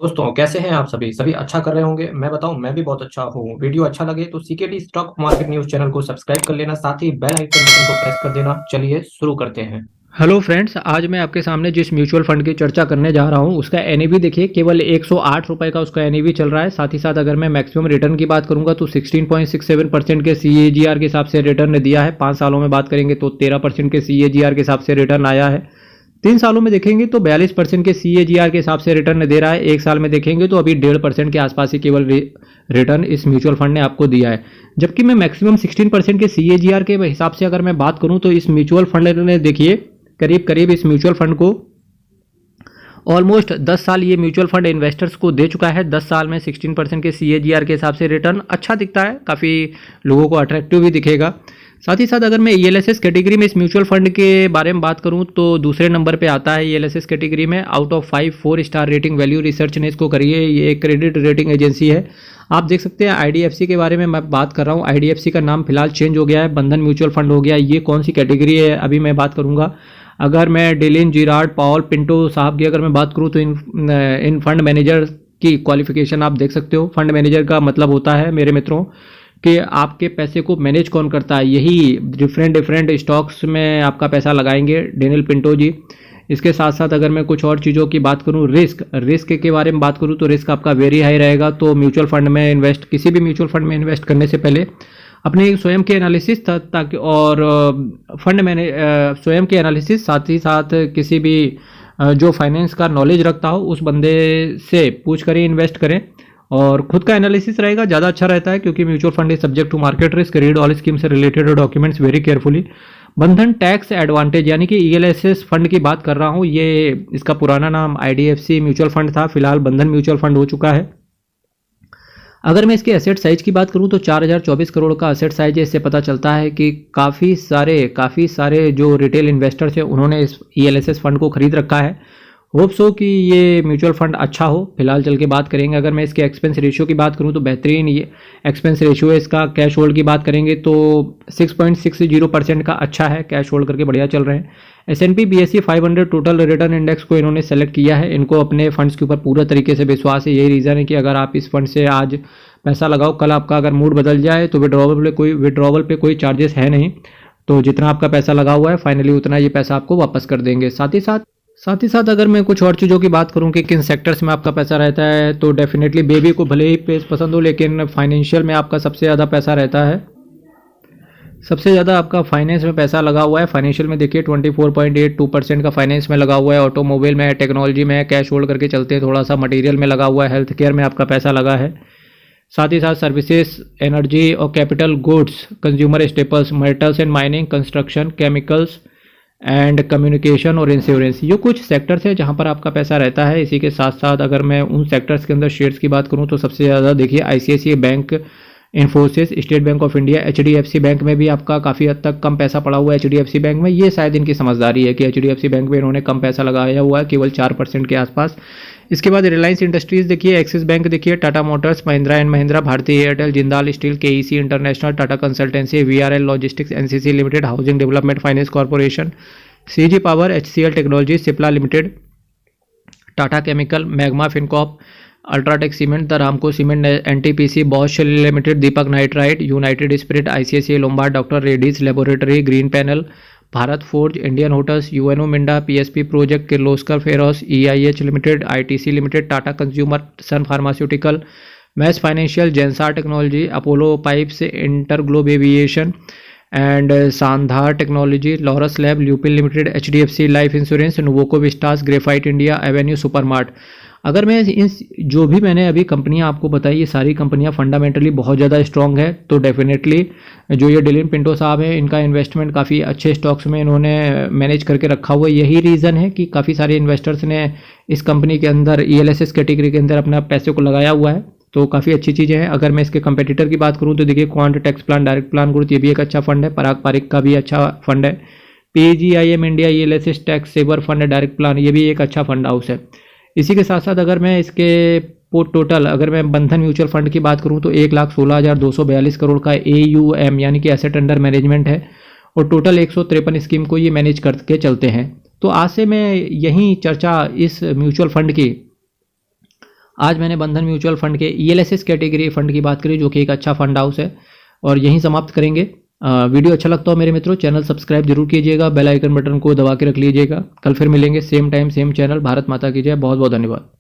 दोस्तों कैसे हैं आप सभी सभी अच्छा कर रहे होंगे। मैं बताऊं, मैं भी बहुत अच्छा हूँ। वीडियो अच्छा लगे तो CKD stock market news channel को सब्सक्राइब कर लेना, साथ ही बेल आइकन बटन को प्रेस कर देना। चलिए शुरू करते हैं। हेलो फ्रेंड्स, आज मैं आपके सामने जिस म्यूचुअल फंड की चर्चा करने जा रहा हूं उसका एनएवी देखिए, केवल 108 रुपये का उसका एनएवी चल रहा है। साथ ही साथ अगर मैं मैक्सिमम रिटर्न की बात करूंगा तो 16.67% के सीएजीआर के हिसाब से रिटर्न दिया है। 5 सालों में बात करेंगे तो 13% के सीएजीआर के हिसाब से रिटर्न आया है। 3 सालों में देखेंगे तो 42% के सीएजीआर के हिसाब से रिटर्न दे रहा है। 1 साल में देखेंगे तो अभी 1.5% के आसपास ही केवल रिटर्न इस म्यूचुअल फंड ने आपको दिया है। जबकि मैं मैक्सिमम 16% के सीएजीआर के हिसाब से अगर मैं बात करूं तो इस म्यूचुअल फंड ने देखिए करीब करीब इस म्यूचुअल फंड को ऑलमोस्ट 10 साल ये म्यूचुअल फंड इन्वेस्टर्स को दे चुका है। 10 साल में 16% के सीएजीआर के हिसाब से रिटर्न अच्छा दिखता है, काफ़ी लोगों को अट्रैक्टिव भी दिखेगा। साथ ही साथ अगर मैं ईएलएसएस कैटेगरी में इस म्यूचुअल फंड के बारे में बात करूं तो दूसरे नंबर पे आता है ईएलएसएस कैटेगरी में। Out of 5 4 star rating value research ने इसको करी है। ये एक क्रेडिट रेटिंग एजेंसी है। आप देख सकते हैं आईडीएफसी के बारे में मैं बात कर रहा हूँ। आईडीएफसी का नाम फिलहाल चेंज हो गया है, बंधन म्यूचुअल फंड हो गया। ये कौन सी कैटेगरी है अभी मैं बात करूँगा। अगर मैं डेलिन जिराड पॉल पिंटो साहब की अगर मैं बात करूँ तो इन फंड मैनेजर की क्वालिफिकेशन आप देख सकते हो। फंड मैनेजर का मतलब होता है मेरे मित्रों कि आपके पैसे को मैनेज कौन करता है। यही डिफरेंट डिफरेंट स्टॉक्स में आपका पैसा लगाएंगे डेनियल पिंटो जी। इसके साथ साथ अगर मैं कुछ और चीज़ों की बात करूं, रिस्क के बारे में बात करूं तो रिस्क आपका वेरी हाई रहेगा। तो म्यूचुअल फंड में इन्वेस्ट, किसी भी म्यूचुअल फंड में इन्वेस्ट करने से पहले अपने स्वयं के एनालिसिस ताकि और फंड मैंने स्वयं के एनालिसिस, साथ ही साथ किसी भी जो फाइनेंस का नॉलेज रखता हो उस बंदे से पूछ कर ही इन्वेस्ट करें। और खुद का एनालिसिस रहेगा ज़्यादा अच्छा रहता है, क्योंकि mutual fund is subject to market risk. Read all scheme से related documents very carefully. Bandhan tax advantage यानी कि ईएलएसएस फंड की बात कर रहा हूँ। ये इसका पुराना नाम आईडीएफसी म्यूचुअल फंड था, फिलहाल बंधन म्यूचुअल फंड हो चुका है। अगर मैं इसके एसेट साइज की बात करूं तो 4024 करोड़ का एसेट साइज है। इससे पता चलता है कि काफ़ी सारे जो रिटेल इन्वेस्टर्स हैं उन्होंने इस ईएलएसएस फंड को खरीद रखा है। होप्स हो कि ये म्यूचुअल फंड अच्छा हो। फिलहाल चल के बात करेंगे। अगर मैं इसके एक्सपेंस रेशियो की बात करूं तो बेहतरीन ये एक्सपेंस रेशियो है इसका। कैश होल्ड की बात करेंगे तो 6.60% का अच्छा है, कैश होल्ड करके बढ़िया चल रहे हैं। S&P BSE 500 total return index को इन्होंने सेलेक्ट किया है। इनको अपने फंड्स के ऊपर पूरा तरीके से विश्वास है। यही रीज़न है कि अगर आप इस फंड से आज पैसा लगाओ, कल आपका अगर मूड बदल जाए तो विड्रॉवल पे कोई चार्जेस है नहीं। तो जितना आपका पैसा लगा हुआ है फाइनली उतना ये पैसा आपको वापस कर देंगे। साथ ही साथ अगर मैं कुछ और चीज़ों की बात करूं कि किन सेक्टर्स में आपका पैसा रहता है तो डेफिनेटली बेबी को भले ही पेज पसंद हो, लेकिन फाइनेंशियल में आपका सबसे ज़्यादा पैसा रहता है। सबसे ज़्यादा आपका फाइनेंस में पैसा लगा हुआ है। फाइनेंशियल में देखिए 24.82% का फाइनेंस में लगा हुआ है। ऑटोमोबाइल में, टेक्नोलॉजी में कैश होल्ड करके चलते हैं। थोड़ा सा मटेरियल में लगा हुआ है। हेल्थ केयर में आपका पैसा लगा है। साथ ही साथ सर्विसेज, एनर्जी और capital goods, consumer staples, metals and mining, construction, chemicals and communication और इंश्योरेंस, ये कुछ सेक्टर्स हैं जहां पर आपका पैसा रहता है। इसी के साथ साथ अगर मैं उन सेक्टर्स के अंदर शेयर्स की बात करूं तो सबसे ज़्यादा देखिए ICICI bank, Infosys, state bank of India, HDFC bank में भी आपका काफ़ी हद तक कम पैसा पड़ा हुआ है। एचडीएफसी बैंक में ये शायद इनकी समझदारी है कि एचडीएफसी बैंक में इन्होंने कम पैसा लगाया हुआ है, केवल 4% के आसपास। इसके बाद रिलायंस इंडस्ट्रीज देखिए, एक्सिस बैंक देखिए, Tata Motors, Mahindra and Mahindra, Bharti Airtel, Jindal Steel, KEC International, Tata Consultancy, VRL Logistics, NCC Limited, housing development finance corporation, CG Power, HCL Technology, Cipla Limited, Tata Chemical, Magma Fincorp, UltraTech Cement, the Ramco Cement, NTPC, Bosch Limited, Deepak Nitrite, United Spirit, ICICI Lombard, doctor Reddy's Laboratory, Green Panel, Bharat Forge, Indian Hotels, UNO Minda, PSP Project, Kirloskar ferrous, EIH Limited, ITC Limited, Tata Consumer, Sun Pharmaceutical, MAS Financial, Zensar Technology, Apollo Pipes, InterGlobe Aviation and Sandhar Technology, Laurus Lab, Lupin Limited, HDFC Life Insurance, Nuvoco Vistas, Graphite India, Avenue Supermart. अगर मैं इन जो भी मैंने अभी कंपनियां आपको बताई, ये सारी कंपनियां फंडामेंटली बहुत ज़्यादा स्ट्रॉन्ग है। तो डेफिनेटली जो ये डेलिन पिंटो साहब हैं, इनका इन्वेस्टमेंट काफ़ी अच्छे स्टॉक्स में इन्होंने मैनेज करके रखा हुआ है। यही रीज़न है कि काफ़ी सारे इन्वेस्टर्स ने इस कंपनी के अंदर ईएलएसएस कैटेगरी के अंदर अपना पैसे को लगाया हुआ है। तो काफ़ी अच्छी चीज़ें हैं। अगर मैं इसके कंपेटिटर की बात करूँ तो देखिए quant tax plan, direct plan group, ये भी एक अच्छा फंड है। पराग पारिक का भी अच्छा फंड है। PGIM India ELSS tax saver fund direct plan, ये भी एक अच्छा फंड हाउस है। इसी के साथ साथ अगर मैं इसके टोटल अगर मैं बंधन म्यूचुअल फंड की बात करूं तो 1,16,242 करोड़ का एयूएम यानी कि एसेट अंडर मैनेजमेंट है और टोटल 153 स्कीम को ये मैनेज करके चलते हैं। तो आज से मैं यही चर्चा इस म्यूचुअल फंड की आज मैंने बंधन म्यूचुअल फंड के ELSS कैटेगरी फंड की बात करी, जो कि एक अच्छा फंड हाउस है, और यहीं समाप्त करेंगे। वीडियो अच्छा लगता हो मेरे मित्रों, चैनल सब्सक्राइब जरूर कीजिएगा, बेल आइकन बटन को दबा के रख लीजिएगा। कल फिर मिलेंगे same time same channel. Bharat माता की जय। बहुत बहुत धन्यवाद।